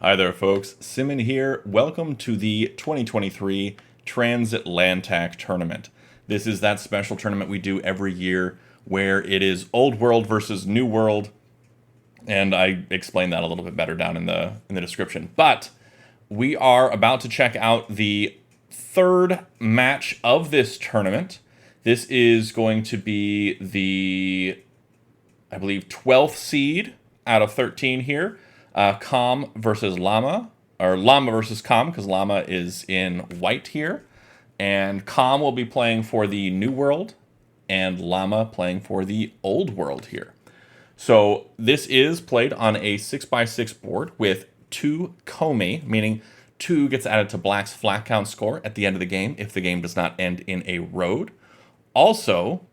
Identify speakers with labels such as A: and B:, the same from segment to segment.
A: Hi there, folks. Simmon here. Welcome to the 2023 Trans-AtlanTak Tournament. This is that special tournament we do every year where it is Old World versus New World, and I explain that a little bit better down in the description. But we are about to check out the third match of this tournament. This is going to be the, I believe, 12th seed out of 13 here. Com versus Lama, or Lama versus Com, because Lama is in white here. And Com will be playing for the New World, and Lama playing for the Old World here. So this is played on a 6x6 board with 2 komi, meaning 2 gets added to Black's flat count score at the end of the game if the game does not end in a road. Also,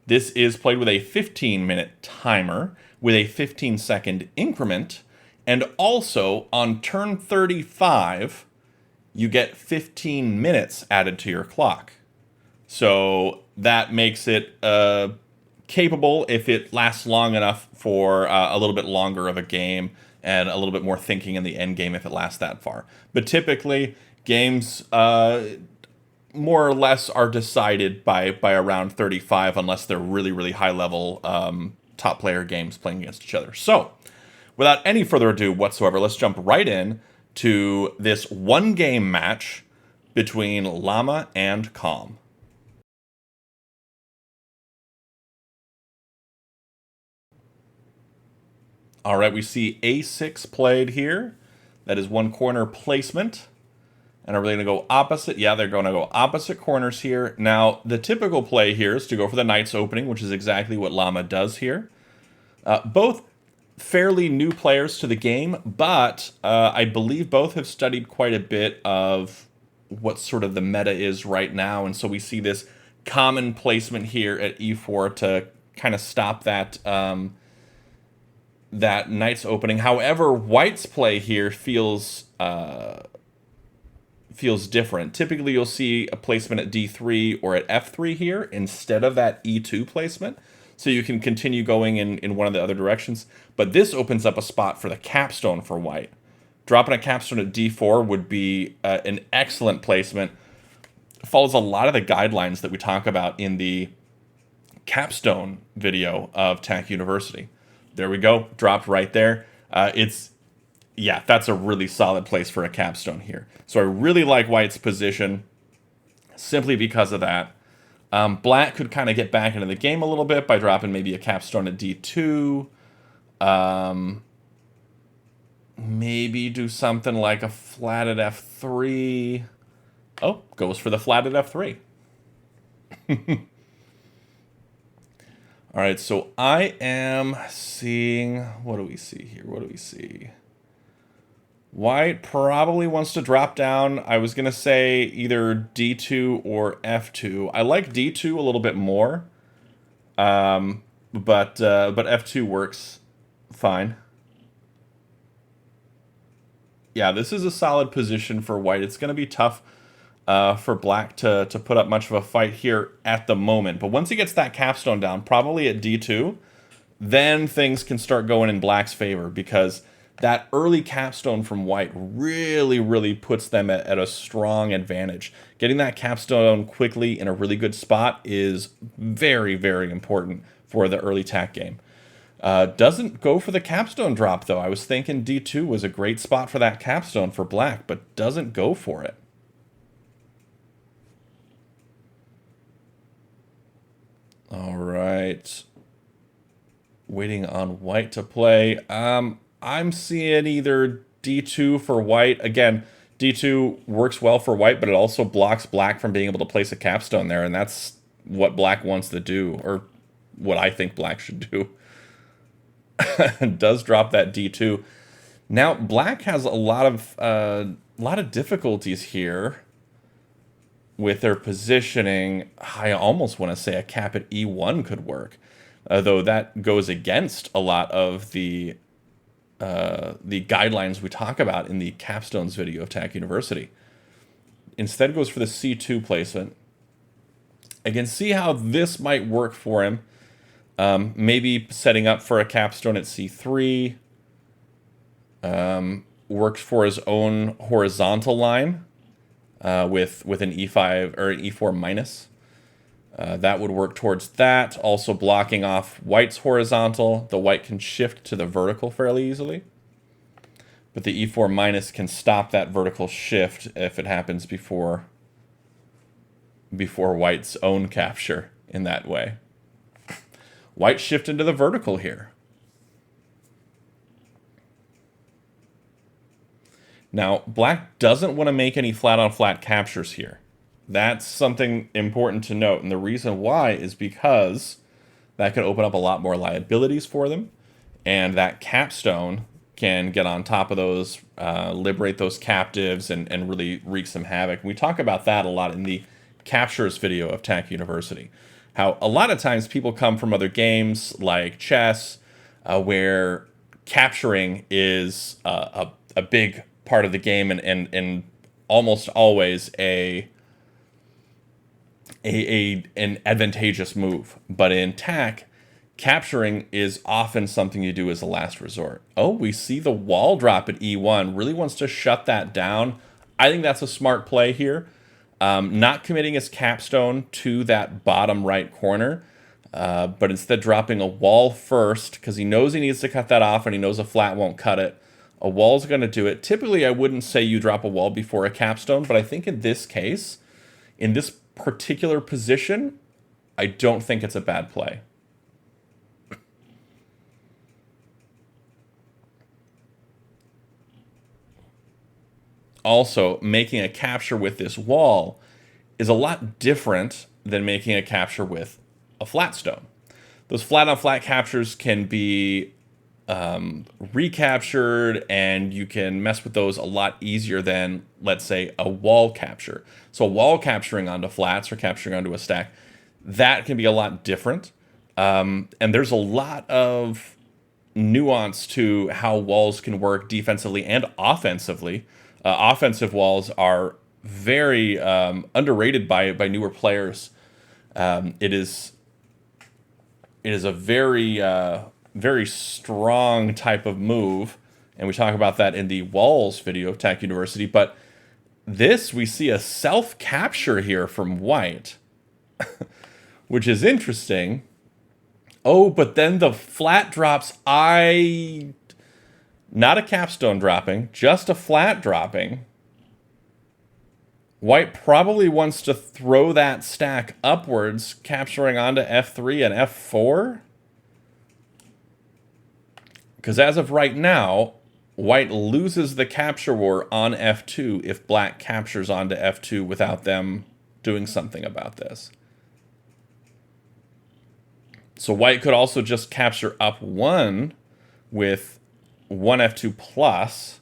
A: this is played with a 15-minute timer with a 15-second increment, and also on turn 35, you get 15 minutes added to your clock. So that makes it capable if it lasts long enough for a little bit longer of a game and a little bit more thinking in the end game if it lasts that far. But typically, games more or less are decided by around 35 unless they're really, really high-level top player games playing against each other. So, without any further ado whatsoever, let's jump right in to this one-game match between Lama and Com. All right, we see A6 played here. That is one corner placement. And are they going to go opposite? Yeah, they're going to go opposite corners here. Now, the typical play here is to go for the Knight's opening, which is exactly what Lama does here. Both fairly new players to the game, but I believe both have studied quite a bit of what sort of the meta is right now. And so we see this common placement here at e4 to kind of stop that that Knight's opening. However, White's play here feels different. Typically, you'll see a placement at d3 or at f3 here instead of that e2 placement, so you can continue going in one of the other directions. But this opens up a spot for the capstone for White. Dropping a capstone at d4 would be an excellent placement. Follows a lot of the guidelines that we talk about in the capstone video of TAC University. There we go, dropped right there. Yeah, that's a really solid place for a capstone here. So I really like White's position simply because of that. Black could kind of get back into the game a little bit by dropping maybe a capstone at d2. Maybe do something like a flat at f3. Oh, goes for the flat at f3. All right, so I am seeing... What do we see here? What do we see? White probably wants to drop down. I was going to say either d2 or f2. I like d2 a little bit more, but f2 works fine. Yeah, this is a solid position for White. It's going to be tough for Black to put up much of a fight here at the moment. But once he gets that capstone down, probably at d2, then things can start going in Black's favor, because that early capstone from White really, really puts them at a strong advantage. Getting that capstone quickly in a really good spot is very, very important for the early TAC game. Doesn't go for the capstone drop, though. I was thinking d2 was a great spot for that capstone for Black, but doesn't go for it. All right. Waiting on White to play. I'm seeing either d2 for White. Again, d2 works well for White, but it also blocks Black from being able to place a capstone there, and that's what Black wants to do, or what I think Black should do. Does drop that d2. Now, Black has a lot of difficulties here with their positioning. I almost want to say a cap at e1 could work, though that goes against a lot of the guidelines we talk about in the capstones video of TAC University. Instead goes for the c2 placement. I can see how this might work for him. Maybe setting up for a capstone at c3. works for his own horizontal line with an E5 or an E4 minus. That would work towards that. Also blocking off white's horizontal. The white can shift to the vertical fairly easily. But the E4 minus can stop that vertical shift if it happens before white's own capture in that way. White shift into the vertical here. Now, black doesn't want to make any flat-on-flat captures here. That's something important to note, and the reason why is because that can open up a lot more liabilities for them, and that capstone can get on top of those, liberate those captives, and really wreak some havoc. We talk about that a lot in the captures video of TAK University. How a lot of times people come from other games like chess, where capturing is a big part of the game and almost always an advantageous move. But in TAK, capturing is often something you do as a last resort. Oh, we see the wall drop at E1. Really wants to shut that down. I think that's a smart play here. Not committing his capstone to that bottom right corner, but instead dropping a wall first because he knows he needs to cut that off and he knows a flat won't cut it. A wall's going to do it. Typically, I wouldn't say you drop a wall before a capstone, but I think in this case, in this particular position, I don't think it's a bad play. Also, making a capture with this wall is a lot different than making a capture with a flat stone. Those flat-on-flat captures can be recaptured, and you can mess with those a lot easier than, let's say, a wall capture. So wall capturing onto flats or capturing onto a stack, that can be a lot different. And there's a lot of nuance to how walls can work defensively and offensively. Offensive walls are very underrated by newer players. It is a very strong type of move, and we talk about that in the walls video of TAK University. But this, we see a self-capture here from white, which is interesting. Oh, but then the flat drops. Not a capstone dropping, just a flat dropping. White probably wants to throw that stack upwards, capturing onto F3 and F4. Because as of right now, white loses the capture war on F2 if black captures onto F2 without them doing something about this. So white could also just capture up 1 with 1 F2 plus.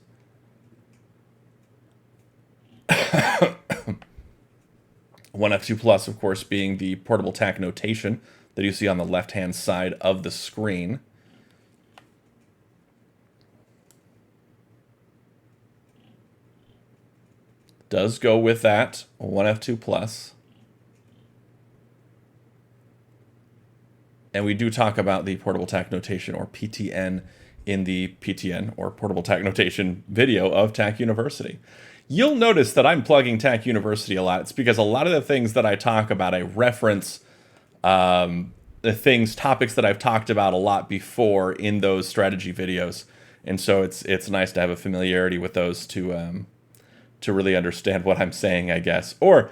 A: One F2 plus, of course, being the portable TAK notation that you see on the left-hand side of the screen. Does go with that 1 F2 plus. And we do talk about the portable TAK notation, or PTN, in the PTN, or portable TAK notation video of TAK University. You'll notice that I'm plugging TAK University a lot. It's because a lot of the things that I talk about, I reference topics that I've talked about a lot before in those strategy videos. And so it's nice to have a familiarity with those to really understand what I'm saying, I guess. Or,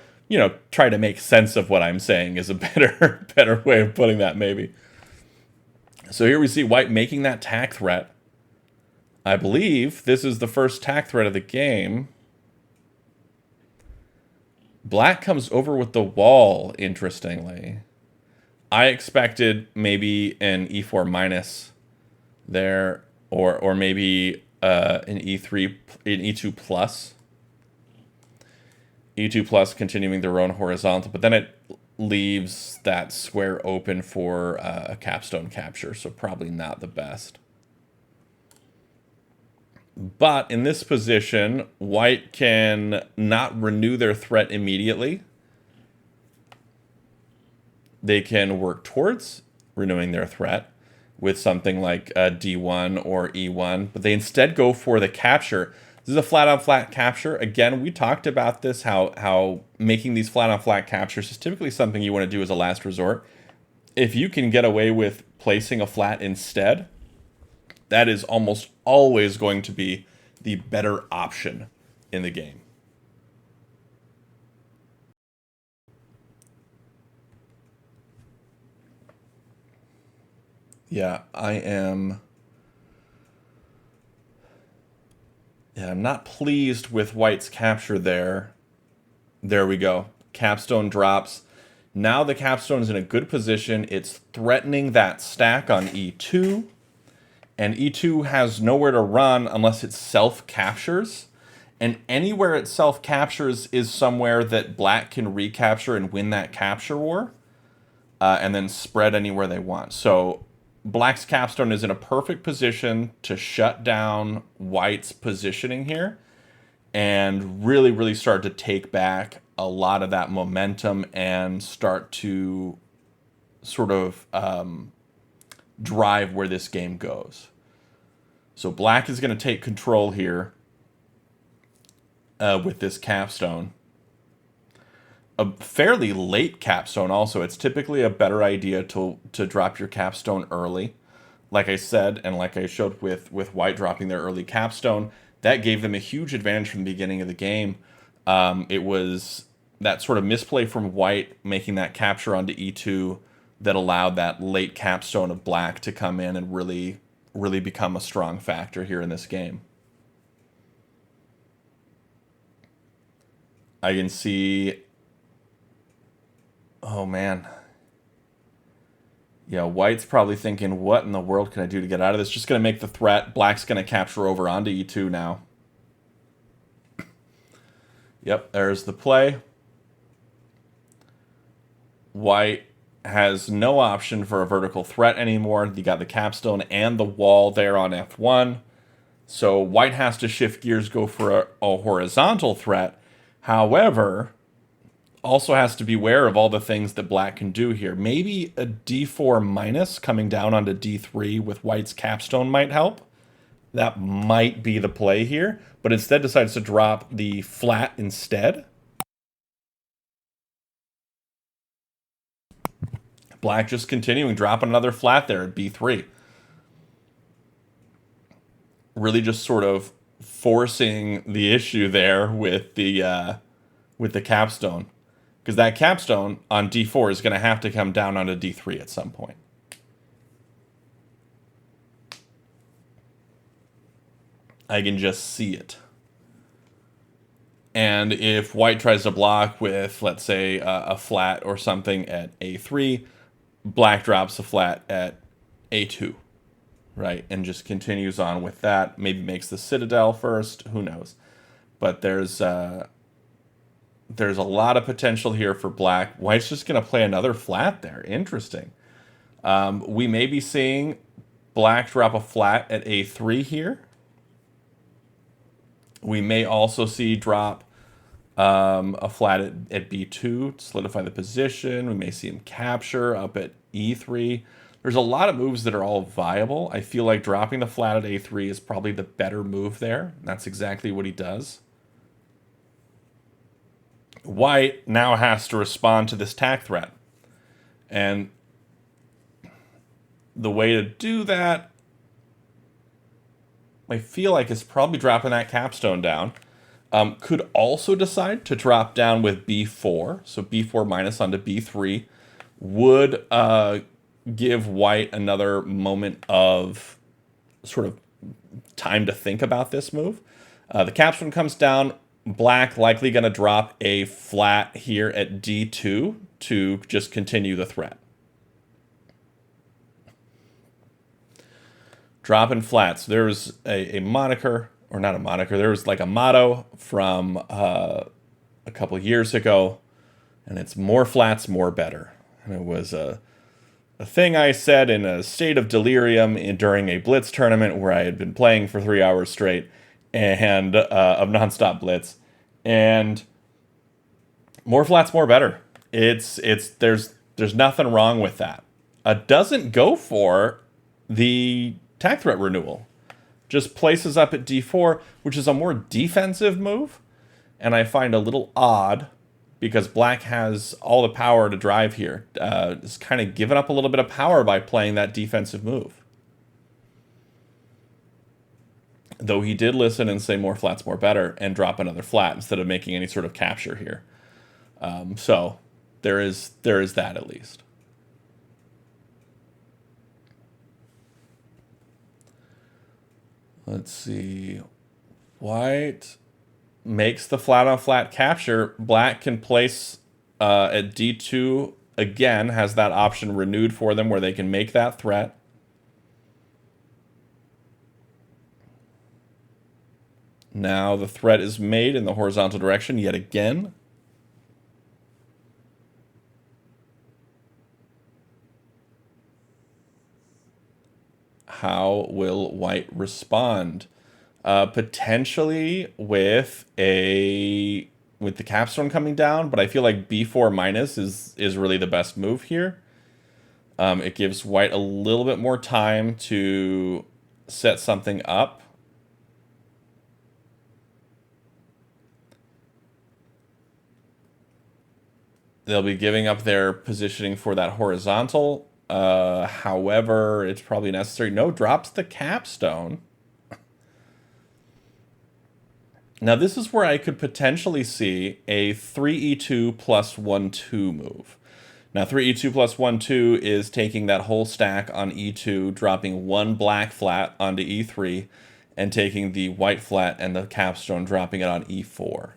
A: try to make sense of what I'm saying is a better way of putting that, maybe. So here we see white making that TAK threat. I believe this is the first TAK threat of the game. Black comes over with the wall, interestingly. I expected maybe an E4 minus there, or maybe an E3, an E2 plus. E2 plus continuing their own horizontal, but then it leaves that square open for a capstone capture, so probably not the best. But in this position, white can not renew their threat immediately. They can work towards renewing their threat. with something like D1 or E1, but they instead go for the capture. This is a flat-on-flat capture. Again, we talked about this, how making these flat-on-flat captures is typically something you want to do as a last resort. If you can get away with placing a flat instead, that is almost always going to be the better option in the game. Yeah, I'm not pleased with White's capture there. There we go. Capstone drops. Now the capstone is in a good position. It's threatening that stack on E2. And E2 has nowhere to run unless it self-captures. And anywhere it self-captures is somewhere that black can recapture and win that capture war. And then spread anywhere they want. So black's capstone is in a perfect position to shut down white's positioning here and really, really start to take back a lot of that momentum and start to sort of drive where this game goes. So black is going to take control here with this capstone. A fairly late capstone also. It's typically a better idea to drop your capstone early. Like I said, and like I showed with white dropping their early capstone, that gave them a huge advantage from the beginning of the game. It was that sort of misplay from white making that capture onto E2 that allowed that late capstone of black to come in and really, really become a strong factor here in this game. I can see... Oh, man. Yeah, white's probably thinking, what in the world can I do to get out of this? Just going to make the threat. Black's going to capture over onto E2 now. Yep, there's the play. White has no option for a vertical threat anymore. You got the capstone and the wall there on F1. So white has to shift gears, go for a horizontal threat. However, also has to beware of all the things that black can do here. Maybe a D4 minus coming down onto D3 with white's capstone might help. That might be the play here, but instead decides to drop the flat instead. Black just continuing, dropping another flat there at B3. Really just sort of forcing the issue there with the capstone. Because that capstone on D4 is going to have to come down onto D3 at some point. I can just see it. And if white tries to block with, let's say, a flat or something at A3, black drops a flat at A2, right? And just continues on with that. Maybe makes the citadel first. Who knows? But there's a lot of potential here for black. White's just going to play another flat there. Interesting. We may be seeing black drop a flat at A3 here. We may also see drop a flat at B2 to solidify the position. We may see him capture up at E3. There's a lot of moves that are all viable. I feel like dropping the flat at A3 is probably the better move there. That's exactly what he does. White now has to respond to this tack threat. And the way to do that, I feel like, is probably dropping that capstone down. Could also decide to drop down with B4. So B4 minus onto B3 would give white another moment of sort of time to think about this move. The capstone comes down. Black likely going to drop a flat here at D2 to just continue the threat. Dropping flats. There's a moniker, or not a moniker, there was like a motto from a couple years ago, and it's more flats, more better. And it was a thing I said in a state of delirium during a blitz tournament where I had been playing for 3 hours straight and of nonstop blitz. And more flats, more better. There's nothing wrong with that. Doesn't go for the tack threat renewal. Just places up at d4, which is a more defensive move, and I find a little odd because black has all the power to drive here. It's kind of given up a little bit of power by playing that defensive move. Though he did listen and say more flats, more better, and drop another flat instead of making any sort of capture here. So there is that at least. Let's see. White makes the flat on flat capture. Black can place at d2 again, has that option renewed for them where they can make that threat. Now the threat is made in the horizontal direction yet again. How will white respond? Potentially with the capstone coming down, but I feel like b4 minus is really the best move here. It gives white a little bit more time to set something up. They'll be giving up their positioning for that horizontal. However, it's probably necessary. No, drops the capstone. Now, this is where I could potentially see a 3e2 plus 1-2 move. Now, 3e2 plus 1-2 is taking that whole stack on e2, dropping one black flat onto e3, and taking the white flat and the capstone, dropping it on e4.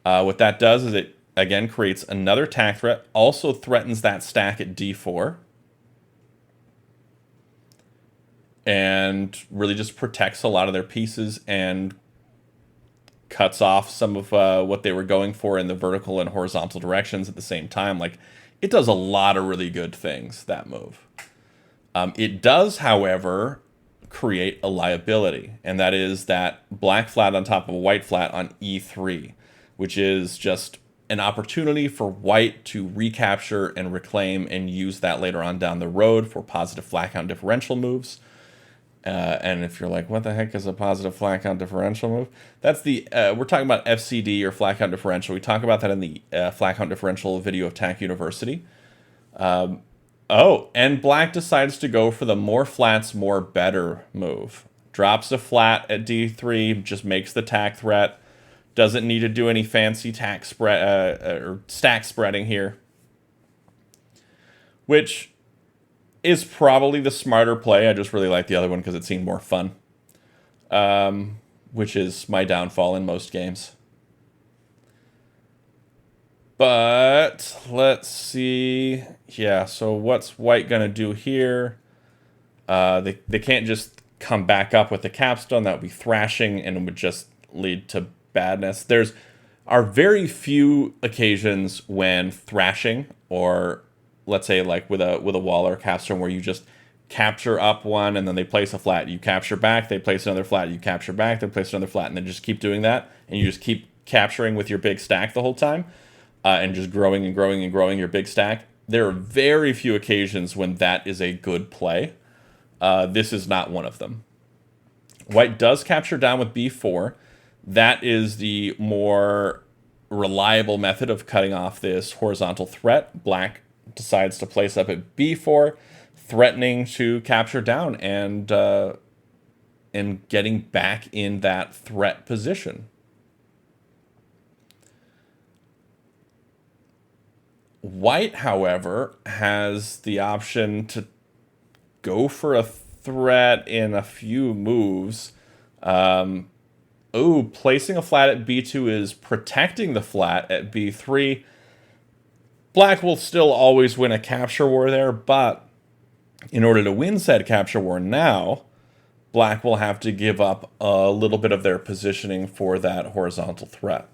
A: What that does is it, again, creates another tack threat, also threatens that stack at d4, and really just protects a lot of their pieces and cuts off some of what they were going for in the vertical and horizontal directions at the same time. Like, it does a lot of really good things, that move. It does, however, create a liability, and that is that black flat on top of a white flat on e3, which is just an opportunity for white to recapture and reclaim and use that later on down the road for positive flat count differential moves. And if you're like, what the heck is a positive flat count differential move? That's the, we're talking about FCD or flat count differential. We talk about that in the flat count differential video of TAC University. And black decides to go for the more flats, more better move. Drops a flat at d3, just makes the tack threat. Doesn't need to do any fancy tack spread or stack spreading here. Which is probably the smarter play. I just really like the other one because it seemed more fun. Which is my downfall in most games. But let's see. Yeah, so what's white going to do here? They can't just come back up with the capstone. That would be thrashing and it would just lead to badness. There's are very few occasions when thrashing, or let's say like with a wall or a capstone, where you just capture up one and then they place a flat, you capture back, they place another flat, you capture back, they place another flat, and then just keep doing that, and you just keep capturing with your big stack the whole time, and just growing and growing and growing your big stack. There are very few occasions when that is a good play. This is not one of them. White does capture down with b4. That is the more reliable method of cutting off this horizontal threat. Black decides to place up at b4, threatening to capture down and getting back in that threat position. White, however, has the option to go for a threat in a few moves. Placing a flat at b2 is protecting the flat at b3. Black will still always win a capture war there, but in order to win said capture war now, black will have to give up a little bit of their positioning for that horizontal threat.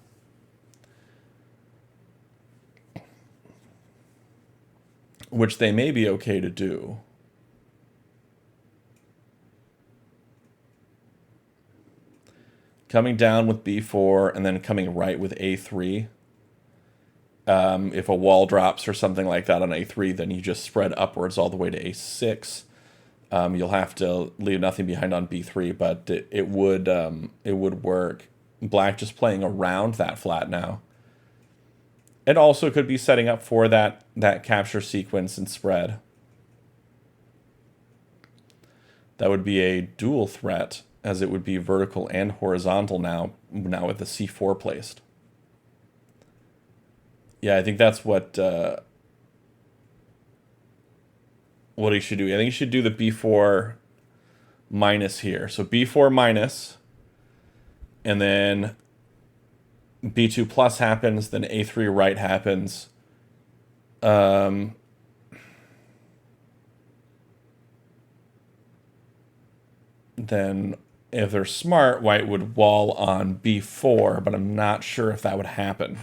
A: Which they may be okay to do. Coming down with b4 and then coming right with a3. If a wall drops or something like that on a3, then you just spread upwards all the way to a6. You'll have to leave nothing behind on b3, but it would work. Black just playing around that flat now. It also could be setting up for that capture sequence and spread. That would be a dual threat, as it would be vertical and horizontal now with the c4 placed. Yeah, I think that's what he should do. I think he should do the b4 minus here. So b4 minus, and then b2 plus happens, then a3 right happens. Then if they're smart, white would wall on b4, but I'm not sure if that would happen.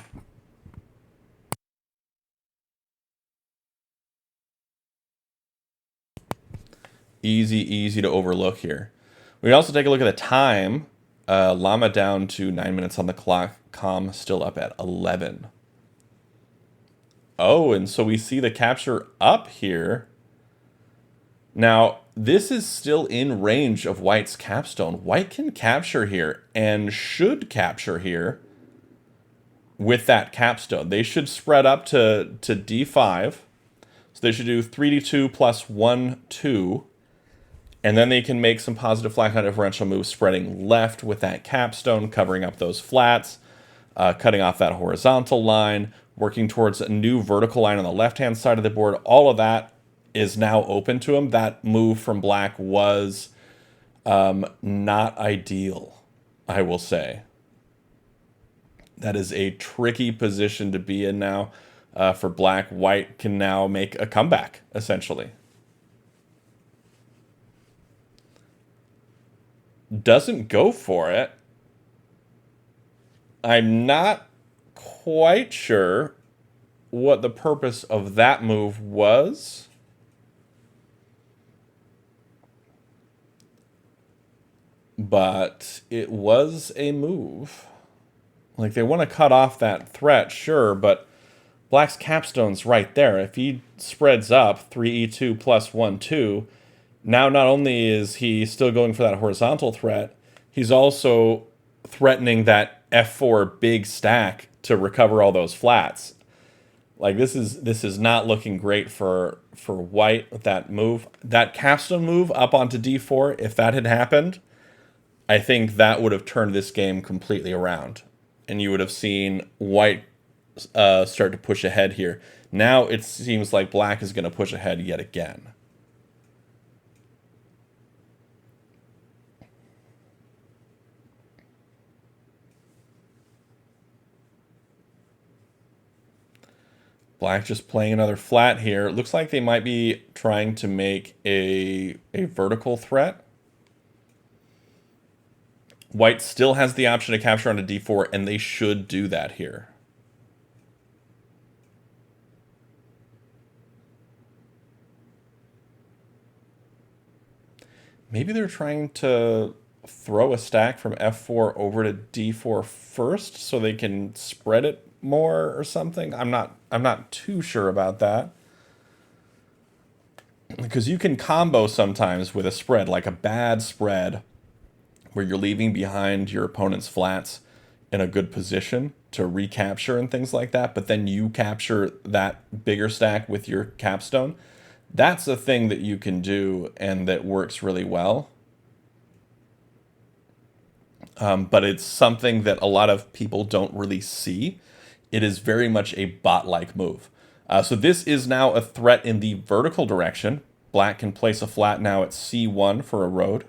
A: Easy to overlook here. We can also take a look at the time. Lama down to 9 minutes on the clock. Com still up at 11. Oh, and so we see the capture up here. Now, this is still in range of white's capstone. White can capture here and should capture here with that capstone. They should spread up to d5. So they should do 3d2 plus 1, 2. And then they can make some positive flat count differential moves spreading left with that capstone, covering up those flats, cutting off that horizontal line, working towards a new vertical line on the left-hand side of the board. All of that is now open to him. That move from black was not ideal, I will say. That is a tricky position to be in now for black. White can now make a comeback, essentially. Doesn't go for it. I'm not quite sure what the purpose of that move was. But it was a move. Like, they want to cut off that threat, sure, but black's capstone's right there. If he spreads up 3e2 plus 1, 2, now not only is he still going for that horizontal threat, he's also threatening that f4 big stack to recover all those flats. Like, this is not looking great for white with that move. That capstone move up onto d4, if that had happened, I think that would have turned this game completely around. And you would have seen white start to push ahead here. Now it seems like black is going to push ahead yet again. Black just playing another flat here. Looks like they might be trying to make a vertical threat. White still has the option to capture onto d4, and they should do that here. Maybe they're trying to throw a stack from f4 over to d4 first so they can spread it more or something. I'm not too sure about that. Because you can combo sometimes with a spread, like a bad spread where you're leaving behind your opponent's flats in a good position to recapture and things like that, but then you capture that bigger stack with your capstone. That's a thing that you can do and that works really well. But it's something that a lot of people don't really see. It is very much a bot-like move. So this is now a threat in the vertical direction. Black can place a flat now at c1 for a road.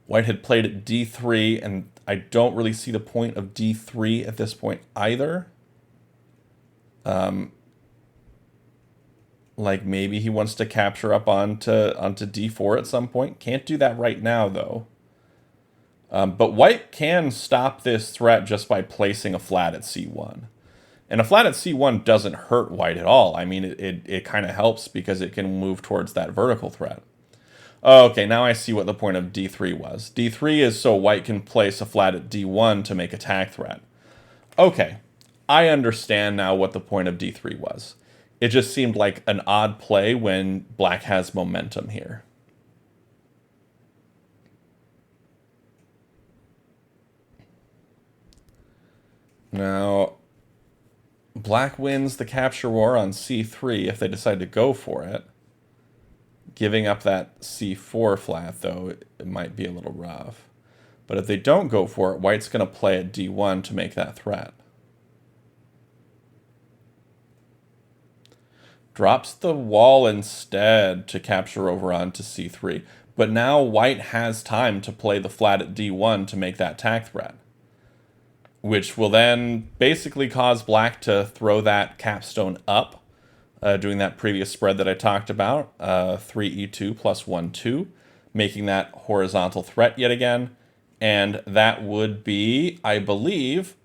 A: White had played at d3, and I don't really see the point of d3 at this point either. Like maybe he wants to capture up onto d4 at some point. Can't do that right now, though. But white can stop this threat just by placing a flat at c1. And a flat at c1 doesn't hurt white at all. I mean, it kind of helps because it can move towards that vertical threat. Okay, now I see what the point of d3 was. d3 is so white can place a flat at d1 to make a tag threat. Okay, I understand now what the point of d3 was. It just seemed like an odd play when black has momentum here. Now, black wins the capture war on c3 if they decide to go for it. Giving up that c4 flat, though, it might be a little rough. But if they don't go for it, white's going to play at d1 to make that threat. Drops the wall instead to capture over onto c3. But now white has time to play the flat at d1 to make that tak threat, which will then basically cause black to throw that capstone up, doing that previous spread that I talked about, 3e2 plus 1, 2, making that horizontal threat yet again. And that would be, I believe,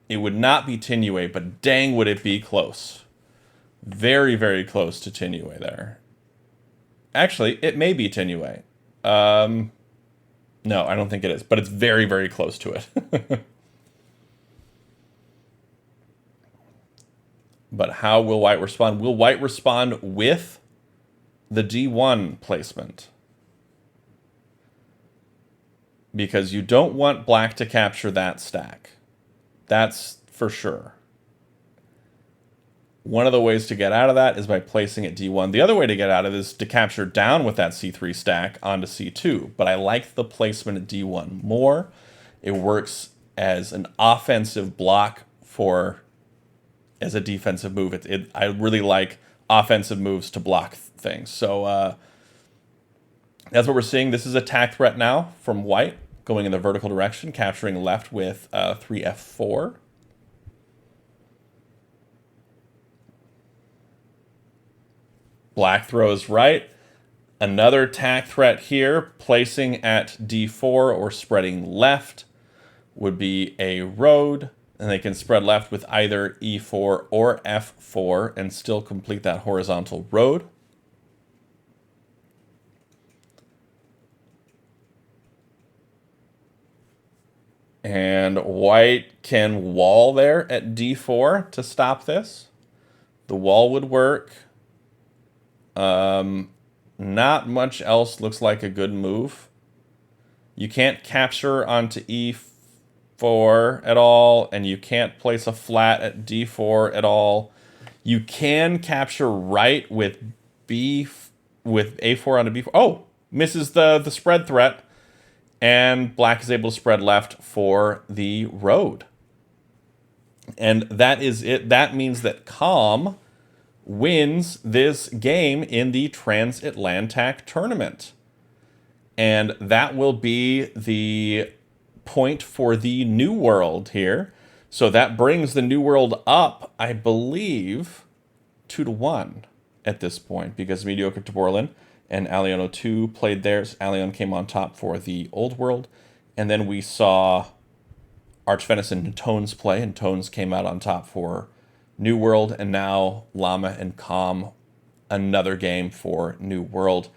A: it would not be Tinue, but dang would it be close. Very, very close to Tinue there. Actually, it may be Tinue. No, I don't think it is, but it's very, very close to it. But how will white respond? Will white respond with the d1 placement? Because you don't want black to capture that stack. That's for sure. One of the ways to get out of that is by placing it d1. The other way to get out of it is to capture down with that c3 stack onto c2. But I like the placement at d1 more. It works as an offensive block as a defensive move. I really like offensive moves to block things. So that's what we're seeing. This is a tak threat now from white, going in the vertical direction, capturing left with 3f4. Black throws right. Another tak threat here, placing at d4 or spreading left would be a road. And they can spread left with either e4 or f4 and still complete that horizontal road. And white can wall there at d4 to stop this. The wall would work. Not much else looks like a good move. You can't capture onto e4 at all, and you can't place a flat at d4 at all. You can capture right with a4 onto b4. Oh, misses the spread threat, and black is able to spread left for the road. And that is it. That means that Calm wins this game in the Trans-AtlanTak Tournament. And that will be the point for the New World here. So that brings the New World up, I believe, 2-1 at this point, because Mediocre to Borland and Aliono 2 played theirs. Alion came on top for the Old World. And then we saw Archvenus and Tones play, and Tones came out on top for New World, and now Lama and Calm, another game for New World.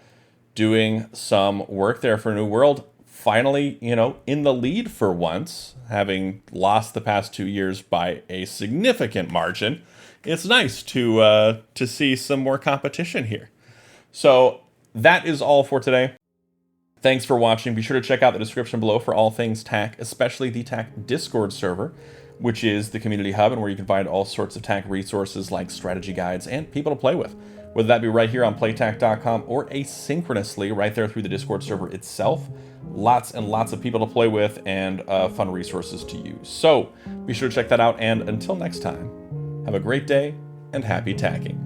A: Doing some work there for New World. Finally, in the lead for once, having lost the past 2 years by a significant margin. It's nice to see some more competition here. So that is all for today. Thanks for watching. Be sure to check out the description below for all things Tak, especially the Tak Discord server, which is the community hub and where you can find all sorts of Tak resources like strategy guides and people to play with. Whether that be right here on playtak.com or asynchronously right there through the Discord server itself. Lots and lots of people to play with and fun resources to use. So be sure to check that out, and until next time, have a great day and happy tacking.